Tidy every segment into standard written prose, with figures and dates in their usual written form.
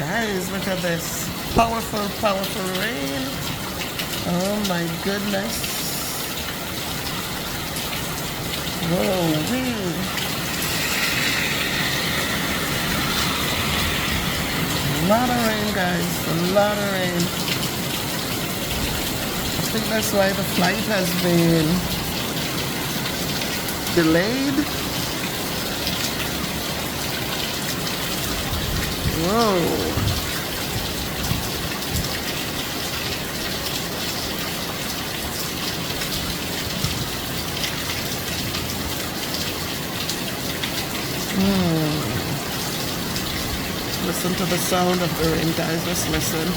Guys, look at this. Powerful, powerful rain. Oh my goodness. Whoa, wee. A lot of rain, guys. A lot of rain. I think that's why the flight has been delayed. Whoa. Listen to the sound of the rain, guys. Just listen.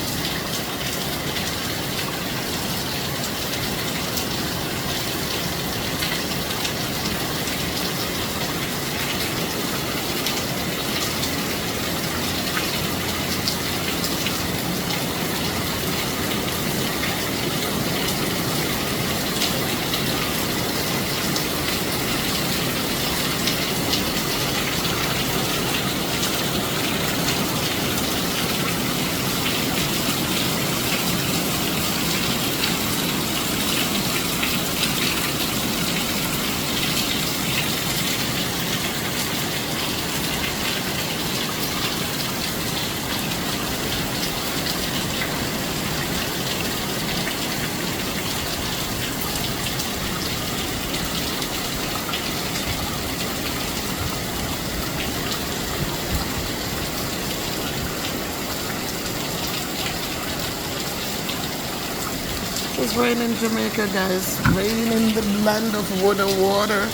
It's rain in Jamaica, guys. Rain in the land of wood and water.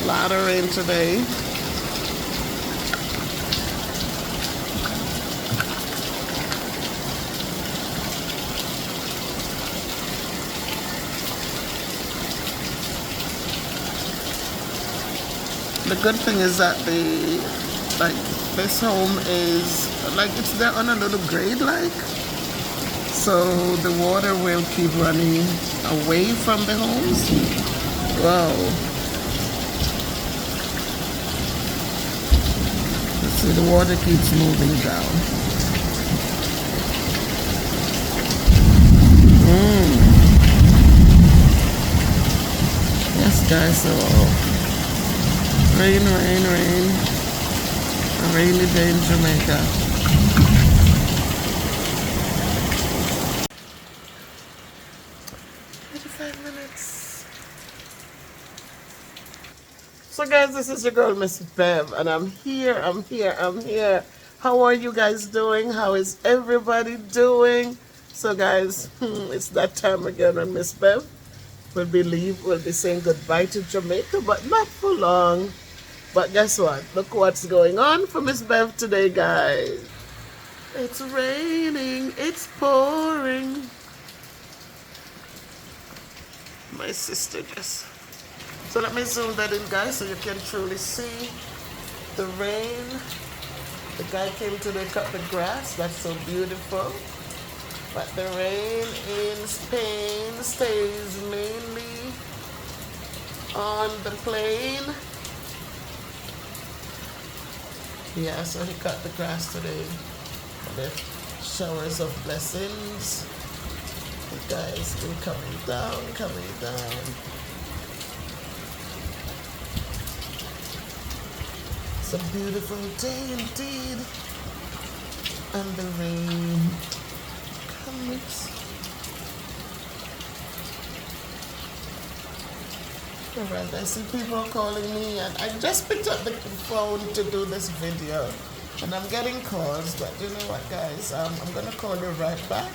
A lot of rain today. The good thing is that this home is it's there on a little grade so the water will keep running away from the homes. Wow. Let's see, the water keeps moving down. Yes, guys, so rain, rain, rain. A rainy day in Jamaica. So guys, this is your girl Miss Bev, and I'm here. How are you guys doing? How is everybody doing? So guys, it's that time again when Miss Bev will be saying goodbye to Jamaica, but not for long. But guess what? Look what's going on for Miss Bev today, guys. It's raining, it's pouring. My sister just... So let me zoom that in, guys, so you can truly see the rain. The guy came to cut the grass. That's so beautiful. But the rain in Spain stays mainly on the plain. Yeah, so he cut the grass today. The showers of blessings. The guys been coming down. It's a beautiful day indeed, and the rain comes. Alright, I see people calling me, and I just picked up the phone to do this video, and I'm getting calls, but you know what, guys, I'm gonna call you right back.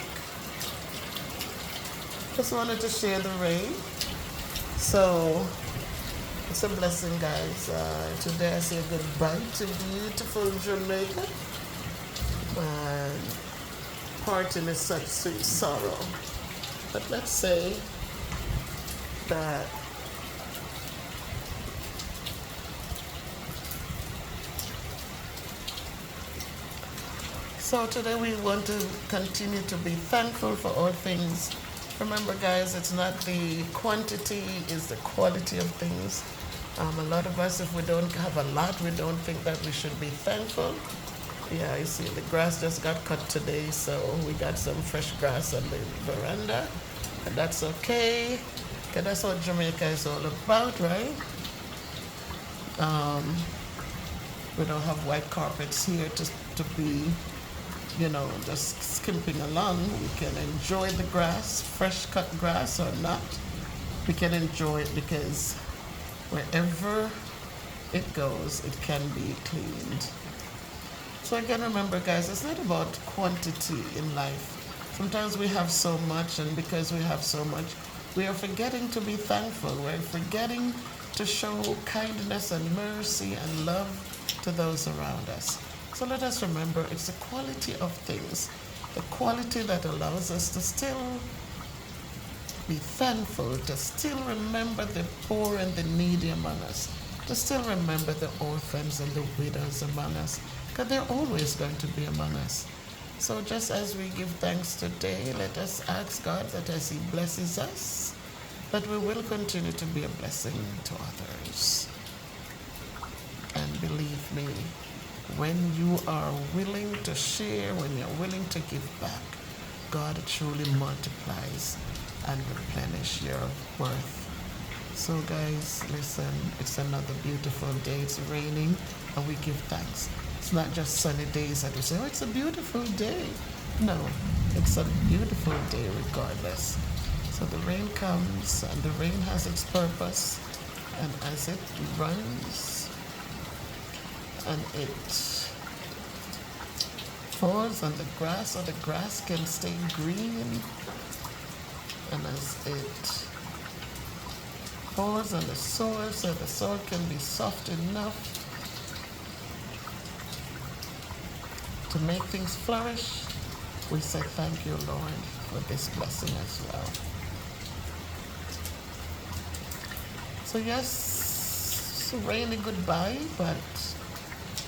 Just wanted to share the rain, so it's a blessing, guys. Today I say goodbye to beautiful Jamaica. And parting is such sweet sorrow. But let's say that so today we want to continue to be thankful for all things. Remember, guys, it's not the quantity, it's the quality of things. A lot of us, if we don't have a lot, we don't think that we should be thankful. Yeah, you see, the grass just got cut today, so we got some fresh grass on the veranda, and that's okay, because that's what Jamaica is all about, right? Um, we don't have white carpets here to be, just skimping along. We can enjoy the grass, fresh cut grass or not. We can enjoy it because wherever it goes, it can be cleaned. So again, remember, guys, it's not about quantity in life. Sometimes we have so much, and because we have so much, we are forgetting to be thankful. We're forgetting to show kindness and mercy and love to those around us. So let us remember it's the quality of things, the quality that allows us to still be thankful, to still remember the poor and the needy among us, to still remember the orphans and the widows among us, because they're always going to be among us. So just as we give thanks today, let us ask God that as He blesses us, that we will continue to be a blessing to others. And believe me, when you are willing to share, when you're willing to give back, God truly multiplies and replenish your worth. So guys, listen, it's another beautiful day. It's raining and we give thanks. It's not just sunny days that we say, oh, it's a beautiful day. No, it's a beautiful day regardless. So the rain comes and the rain has its purpose, and as it runs and it falls on the grass, so the grass can stay green, and as it falls on the soil, so the soil can be soft enough to make things flourish, we say thank you, Lord, for this blessing as well. So yes, rainy goodbye, but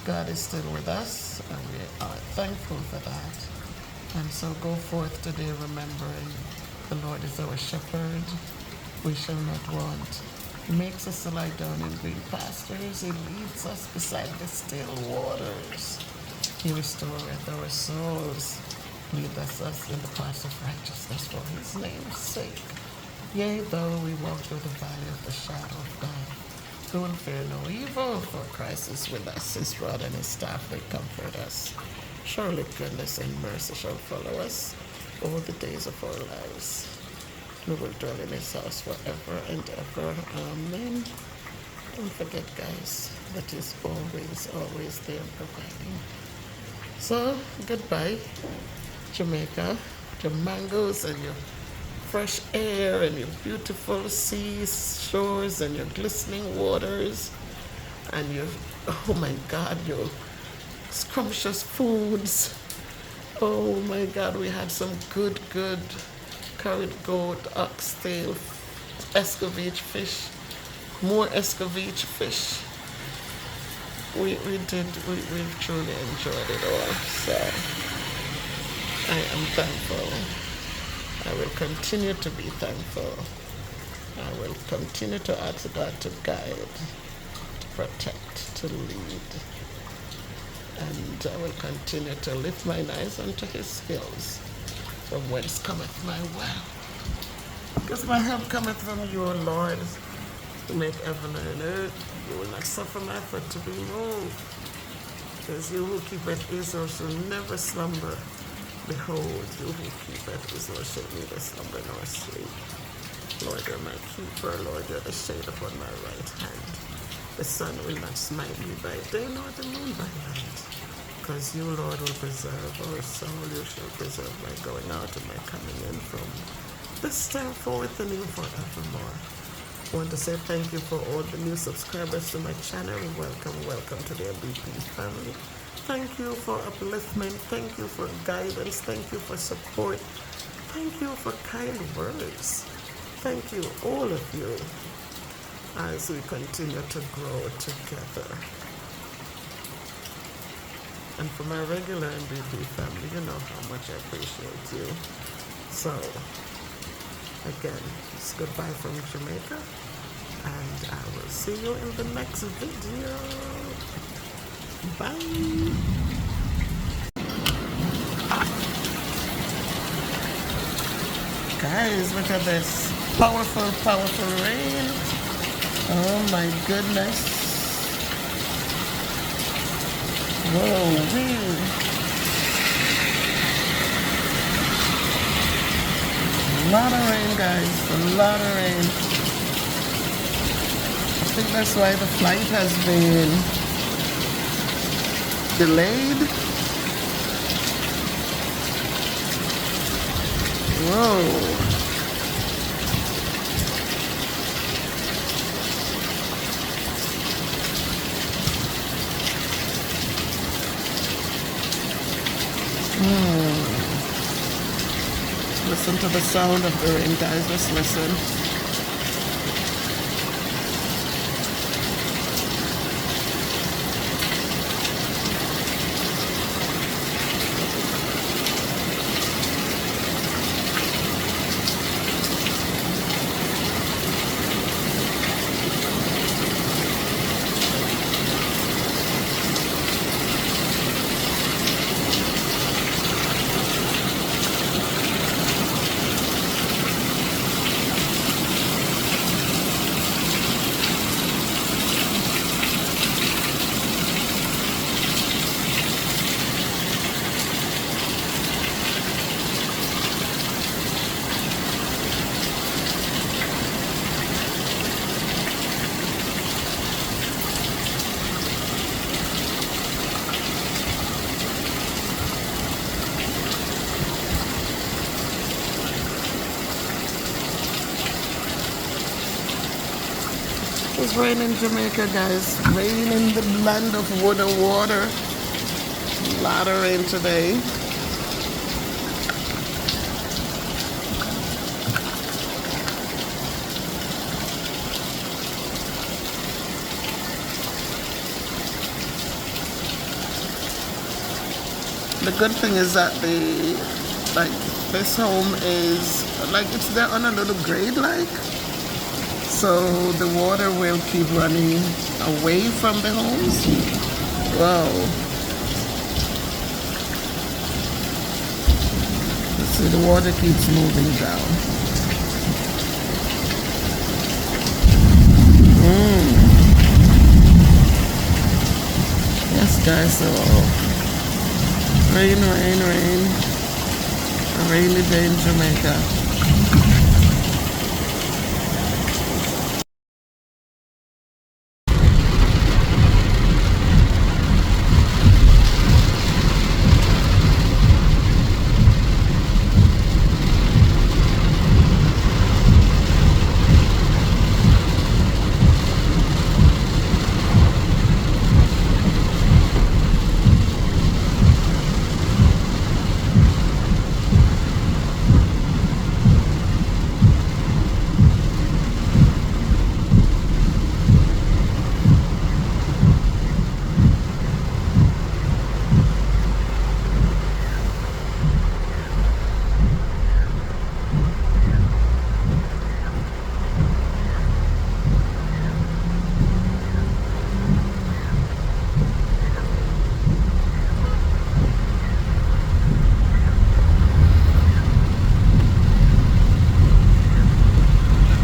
God is still with us, and we are thankful for that. And so go forth today remembering the Lord is our shepherd. We shall not want. He makes us to lie down in green pastures. He leads us beside the still waters. He restoreth our souls. Leadeth us in the paths of righteousness for His name's sake. Yea, though we walk through the valley of the shadow of death, we will fear no evil, for Christ is with us. His rod and His staff, they comfort us. Surely goodness and mercy shall follow us all the days of our lives. We will dwell in His house forever and ever. Amen. Don't forget, guys, that He's always there providing. So, goodbye, Jamaica, your mangoes and your fresh air and your beautiful seas, shores and your glistening waters and your, oh my God, your scrumptious foods. Oh my God, we had some good curried goat, oxtail, escovitch fish, more escovitch fish. We've truly enjoyed it all. So I am thankful. I will continue to be thankful. I will continue to ask God to guide, to protect, to lead. And I will continue to lift mine eyes unto His hills, from whence cometh my wealth. Because my help cometh from you, O Lord, who make heaven and earth. You will not suffer my foot to be moved. Because you who keepeth Israel shall never slumber. Behold, you who keepeth Israel shall neither slumber nor sleep. Lord, you're my keeper. Lord, you're the shade upon my right hand. The sun will not smite me by day, nor the moon by night. Because you, Lord, will preserve our soul. You shall preserve my going out and my coming in from this time forth and even forevermore. I want to say thank you for all the new subscribers to my channel. Welcome to the BP family. Thank you for upliftment. Thank you for guidance. Thank you for support. Thank you for kind words. Thank you, all of you, as we continue to grow together. And for my regular MVP family, you know how much I appreciate you. So, again, it's goodbye from Jamaica, and I will see you in the next video. Bye. Guys, look at this. Powerful, powerful rain. Oh my goodness. Whoa, wee. A lot of rain, guys. A lot of rain. I think that's why the flight has been delayed. Whoa. Listen to the sound of the rain, guys. Just listen. It's rain in Jamaica, guys. Rain in the land of wood and water. A lot of rain today. The good thing is that this home is it's there on a little grade so the water will keep running away from the homes. Wow. Let's see, the water keeps moving down. Yes, guys, so rain, rain, rain. A rainy day in Jamaica.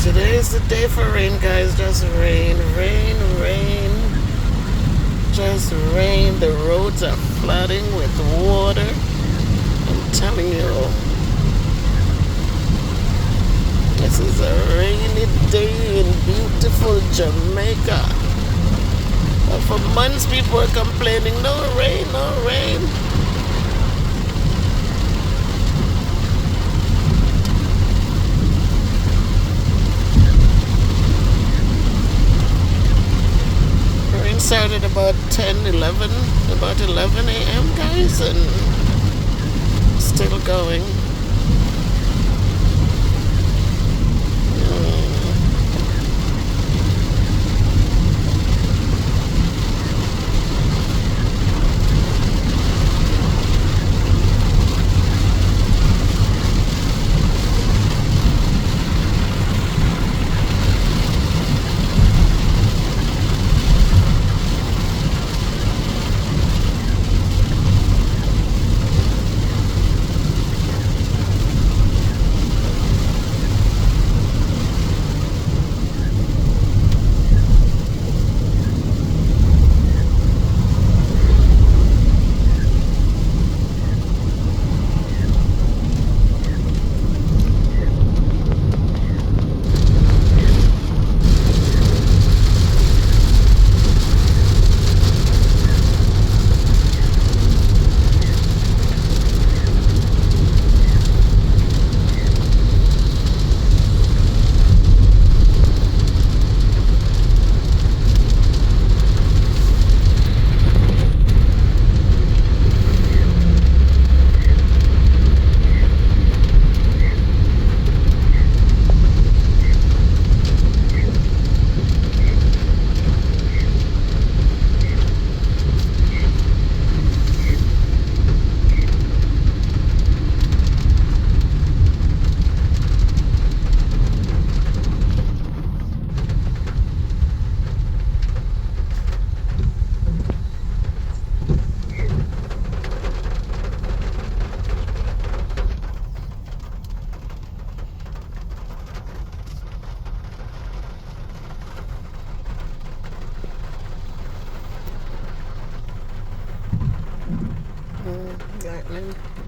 Today's the day for rain, guys. Just rain, rain, rain. Just rain. The roads are flooding with water. I'm telling you. This is a rainy day in beautiful Jamaica. But for months people are complaining, no rain, no rain. Started about 11 a.m. guys, and still going. happening.